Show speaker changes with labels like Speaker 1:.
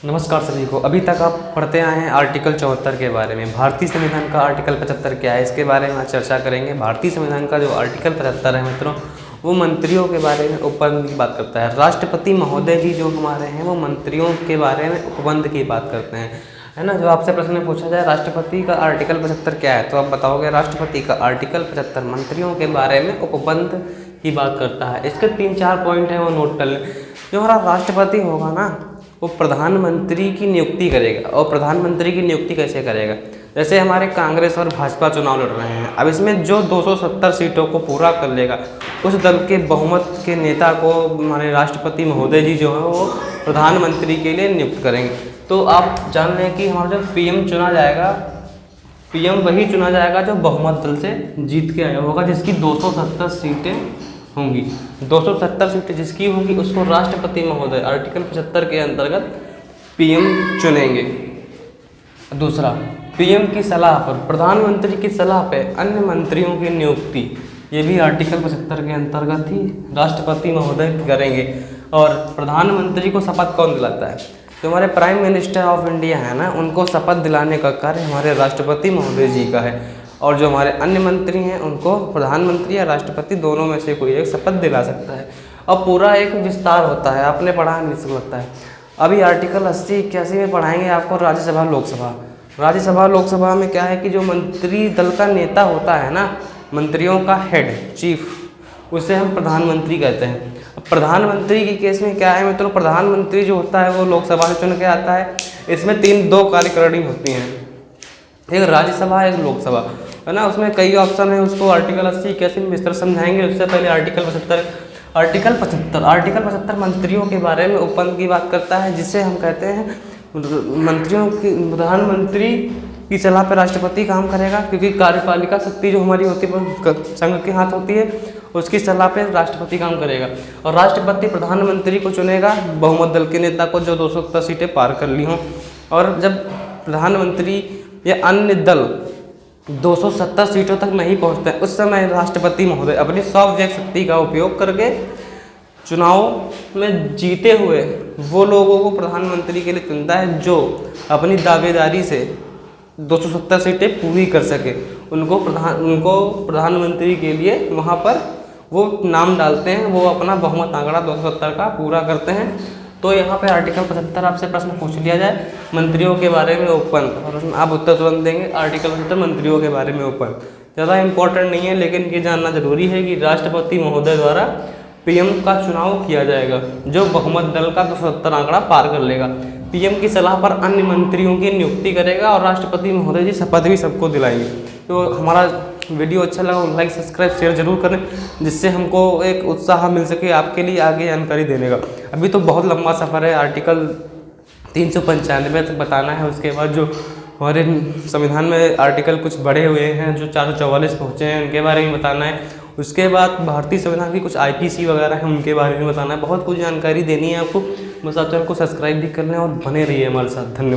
Speaker 1: नमस्कार सभी को। अभी तक आप पढ़ते आए हैं आर्टिकल 74 के बारे में। भारतीय संविधान का आर्टिकल 75 क्या है, इसके बारे में आज चर्चा करेंगे। भारतीय संविधान का जो आर्टिकल 75 है मित्रों, वो मंत्रियों के बारे में उपबंध की बात करता है। राष्ट्रपति महोदय जी जो हमारे हैं वो मंत्रियों के बारे में उपबंध की बात करते हैं, है ना। जो आपसे प्रश्न पूछा जाए राष्ट्रपति का आर्टिकल 75 क्या है, तो आप बताओगे राष्ट्रपति का आर्टिकल 75 मंत्रियों के बारे में उपबंध की बात करता है। इसके 3-4 पॉइंट हैं, वो नोट कर लें। जो हमारा राष्ट्रपति होगा ना, वो प्रधानमंत्री की नियुक्ति करेगा। और प्रधानमंत्री की नियुक्ति कैसे करेगा, जैसे हमारे कांग्रेस और भाजपा चुनाव लड़ रहे हैं। अब इसमें जो 270 सीटों को पूरा कर लेगा, उस दल के बहुमत के नेता को हमारे राष्ट्रपति महोदय जी जो है वो प्रधानमंत्री के लिए नियुक्त करेंगे। तो आप जान लें कि हमारा जो पीएम चुना जाएगा, पीएम वही चुना जाएगा जो बहुमत दल से जीत के आया होगा, जिसकी 270 सीटें होंगी। 270 सीटें जिसकी होंगी उसको राष्ट्रपति महोदय आर्टिकल 75 के अंतर्गत पीएम चुनेंगे। दूसरा, पीएम की सलाह पर, प्रधानमंत्री की सलाह पर अन्य मंत्रियों की नियुक्ति, ये भी आर्टिकल 75 के अंतर्गत ही राष्ट्रपति महोदय करेंगे। और प्रधानमंत्री को शपथ कौन दिलाता है, जो हमारे प्राइम मिनिस्टर ऑफ इंडिया है ना, उनको शपथ दिलाने का कार्य हमारे राष्ट्रपति महोदय जी का है। और जो हमारे अन्य मंत्री हैं उनको प्रधानमंत्री या राष्ट्रपति दोनों में से कोई एक शपथ दिला सकता है। और पूरा एक विस्तार होता है, आपने पढ़ा नहीं लगता है। अभी आर्टिकल 80-81 में पढ़ाएंगे आपको राज्यसभा लोकसभा। राज्यसभा लोकसभा में क्या है कि जो मंत्री दल का नेता होता है ना, मंत्रियों का हेड, चीफ, उसे हम प्रधानमंत्री कहते हैं। अब प्रधानमंत्री की केस में क्या है मित्रों, प्रधानमंत्री जो होता है वो लोकसभा से चुन के आता है। इसमें 2 कार्यकारिणी होती हैं, एक राज्यसभा एक लोकसभा, है ना। उसमें कई ऑप्शन है, उसको आर्टिकल 80-81 में विस्तार समझाएंगे। उससे पहले आर्टिकल 75 मंत्रियों के बारे में उपबंध की बात करता है, जिसे हम कहते हैं मंत्रियों की, प्रधानमंत्री की सलाह पर राष्ट्रपति काम करेगा, क्योंकि कार्यपालिका शक्ति जो हमारी होती है संघ के हाथ होती है, उसकी सलाह पे राष्ट्रपति काम करेगा। और राष्ट्रपति प्रधानमंत्री को चुनेगा, बहुमत दल के नेता को जो 270 सीटें पार कर ली हों। और जब प्रधानमंत्री या अन्य दल 270 सीटों तक नहीं पहुंचते, उस समय राष्ट्रपति महोदय अपनी सौविवेक शक्ति का उपयोग करके चुनाव में जीते हुए वो लोगों को प्रधानमंत्री के लिए चुनता है जो अपनी दावेदारी से 270 सीटें पूरी कर सके। उनको प्रधानमंत्री के लिए वहाँ पर वो नाम डालते हैं, वो अपना बहुमत आंकड़ा 270 का पूरा करते हैं। तो यहाँ पे आर्टिकल 75 आपसे प्रश्न पूछ लिया जाए मंत्रियों के बारे में उपबंध, और उसमें आप उत्तर तुरंत देंगे आर्टिकल 75 मंत्रियों के बारे में उपबंध। ज़्यादा इंपॉर्टेंट नहीं है, लेकिन ये जानना जरूरी है कि राष्ट्रपति महोदय द्वारा पीएम का चुनाव किया जाएगा, जो बहुमत दल का 270 आंकड़ा पार कर लेगा। पीएम की सलाह पर अन्य मंत्रियों की नियुक्ति करेगा और राष्ट्रपति महोदय जी शपथ भी सबको दिलाएंगे। तो हमारा वीडियो अच्छा लगा लाइक सब्सक्राइब शेयर जरूर करें, जिससे हमको एक उत्साह मिल सके आपके लिए आगे जानकारी देने का। अभी तो बहुत लंबा सफ़र है, आर्टिकल 395 तक बताना है। उसके बाद जो हमारे संविधान में आर्टिकल कुछ बढ़े हुए हैं, जो 444 पहुँचे हैं, उनके बारे में बताना है। उसके बाद भारतीय संविधान की कुछ IPC वगैरह हैं, उनके बारे में बताना है। बहुत कुछ जानकारी देनी है आपको, बस आप चैनल को सब्सक्राइब भी कर लें और बने रहिए हमारे साथ। धन्यवाद।